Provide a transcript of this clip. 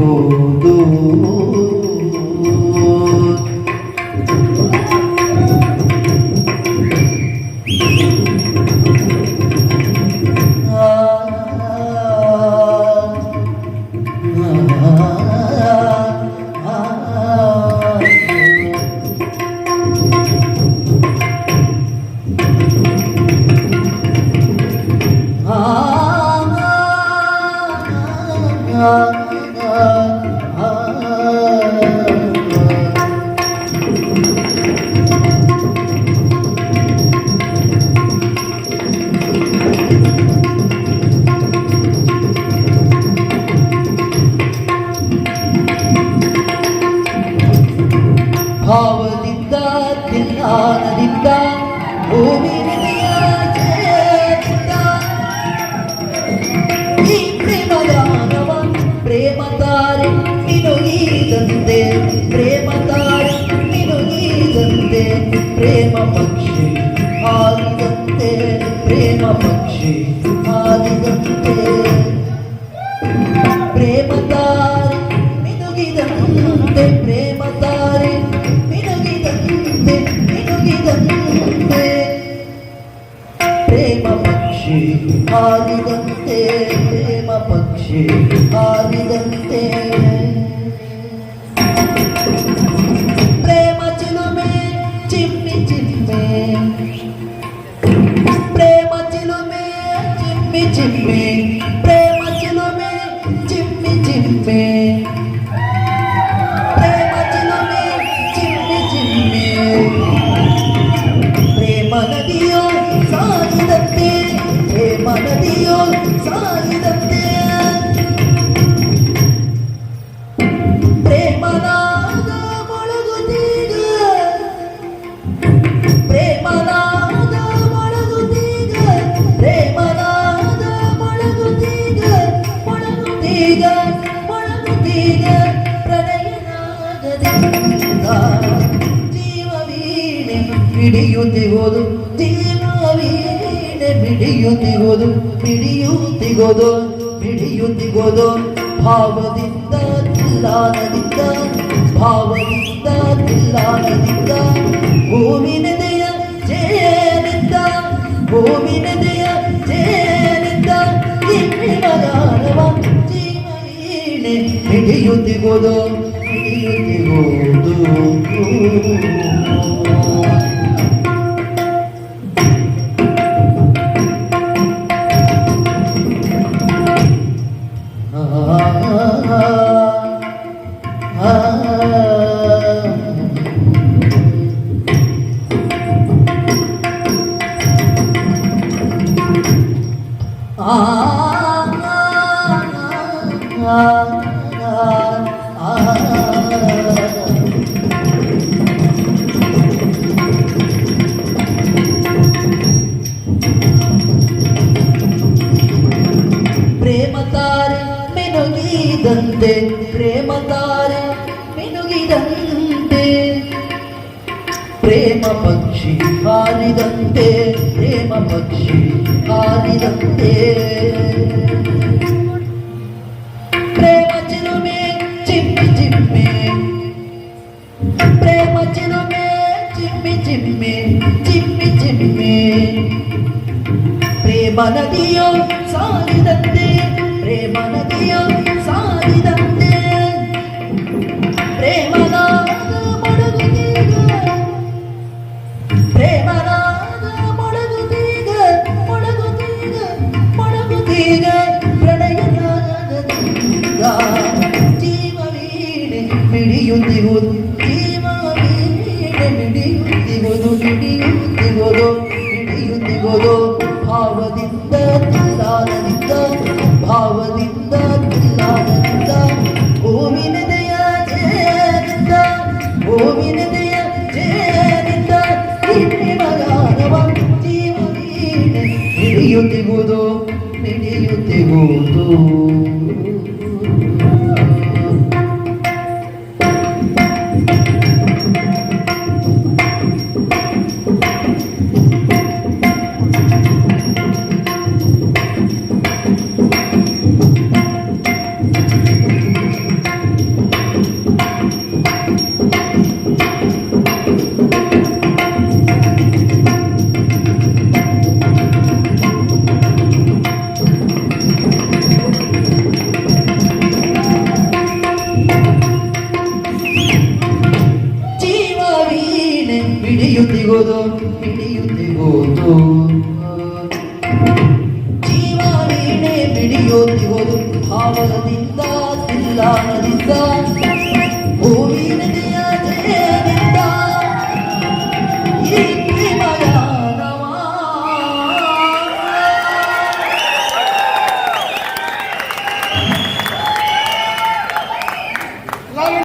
ಮಿಡಿಯುತ್ತಿಗುವುದು ಭಾವದಿಂದ ಧ್ಯಾನದಿಂದ ಭೂಮಿಯ ಜಯದಿಂದ ಈ ಪ್ರೇಮದಾನವ ಪ್ರೇಮ ತಾರೆ ಮಿನುಗಿದಂತೆ ಪ್ರೇಮ ತಾರೆ ಮಿನುಗಿದಂತೆ ಪ್ರೇಮ ಪಕ್ಷಿ ಹಾರಿದಂತೆ ಪ್ರೇಮ ಪಕ್ಷಿ ಹಾರಿದಂತೆ ಪ್ರೇಮ ತಾರೆ ಮಿನುಗಿದಂತೆ ಪ್ರೇಮ ತಾರೆ ಪ್ರೇಮ ಪಕ್ಷಿ ಹಾರಿದಂತೆ ಪ್ರೇಮ ಪಕ್ಷಿ ಹಾರಿದಂತೆ ಪ್ರೇಮ ಚಿಲುಮೆ ಚಿಮ್ಮಿ ಚಿಮ್ಮೆ ಪ್ರೇಮ ಚಿಲುಮೆ ಚಿಮ್ಮಿ ಚಿಮ್ಮೆ ಪ್ರೇಮ ಚಿಲುಮೆ ಚಿಮ್ಮಿ ಚಿಮ್ಮೆ ನದಿಯೋ ಸಾಗಿದಂತೆ ಪ್ರೇಮ ನದಿಯೋ ಸಾಗಿದಂತೆ ಪ್ರೇಮನಾದ ಮೊಳಗುತ್ತೀಗ ಪ್ರೇಮನಾದ ಮೊಳಗುತ್ತೀಗ ಪ್ರೇಮನಾದ ಮೊಳಗುತ್ತೀಗ ಮೊಳಗುತ್ತೀಗ ಮೊಳಗುತ್ತೀಗ ಪ್ರಣಯನಾಗದಿಂದ ಜೀವವೀಣೆ ಮಿಡಿಯುತ್ತಿಗೋದು ಜೀವವೀಣೆ ಮಿಡಿಯುತ್ತಿಗೋದು ಮಿಡಿಯುತ್ತಿಗೋದು ಮಿಡಿಯುತ್ತಿಗೋದು ಭಾವದಿಂದ ತಿಲ್ಲಾನದಿಂದ ಭಾವದಿಂದ ತಿಲ್ಲಾನದಿಂದ ಭೂಮಿನೆದೆಯ ಜಯನಿಂದ ಭೂಮಿನೆದೆಯ ಜಯನಿಂದ ಇಮ್ಮಿನಗಾನವ ಜೀವವೀಣೆ ಮಿಡಿಯುತ್ತಿಗೋದು ಮಿಡಿಯುತ್ತಿಗೋದು ಪ್ರೇಮ ತಾರೆ ಮಿನುಗಿದಂತೆ ಪ್ರೇಮ ತಾರೆ ಮಿನುಗಿದಂತೆ ಪ್ರೇಮ ಪಕ್ಷಿ ಹಾರಿದಂತೆ ಪ್ರೇಮ ಪಕ್ಷಿ ಹಾರಿದಂತೆ ಪ್ರೇಮ ಚಿಲುಮೆ ಚಿಮ್ಮಿ ಚಿಮ್ಮೆ ಪ್ರೇಮ ಚಿಲುಮೆ ಚಿಮ್ಮಿ ಚಿಮ್ಮೆ ಚಿಮ್ಮಿ ಚಿಮ್ಮೆ ಪ್ರೇಮ ನದಿಯೋ ಸಾಗಿದಂತೆ ಪ್ರೇಮ ನದಿಯೋ ಸಾಗಿದಂತೆ ಪ್ರೇಮನಾದ ಮೊಳಗುತ್ತೀಗ ಪ್ರೇಮನಾದ ಮೊಳಗುತ್ತೀಗ ಮೊಳಗುತ್ತೀಗ ಮೊಳಗುತ್ತೀಗ ಪ್ರಣಯನಾಗದಿಂದ ಜೀವವೀಣೆ ಮಿಡಿಯುತ್ತಿಗುವುದು ಜೀವವೀಣೆ ಮಿಡಿಯುತ್ತಿಗುವುದು ಮಿಡಿಯುತ್ತಿಗುವುದು ಮಿಡಿಯುತ್ತಿಗುವುದು ಭಾವದಿಂದ ತಿಲ್ಲಾನದಿಂದ ಭಾವದಿಂದ ತಿಲ್ಲಾನದಿಂದ ಭೂಮಿನೆದೆಯ ಜಯನಿಂದ ಭೂಮಿನೆದೆಯ ಜಯನಿಂದ ಇಮ್ಮಿನಗಾನವ ಜೀವವೀಣೆ ಮಿಡಿಯುತ್ತಿಗುವುದು ಮಿಡಿಯುತ್ತಿಗುವುದು ಜೀವ ನೀನೆ ಬಿಡಿಯೋದು ಭಾವನದಿಂದ ತಿಲ್ಲಾನದಿಂದ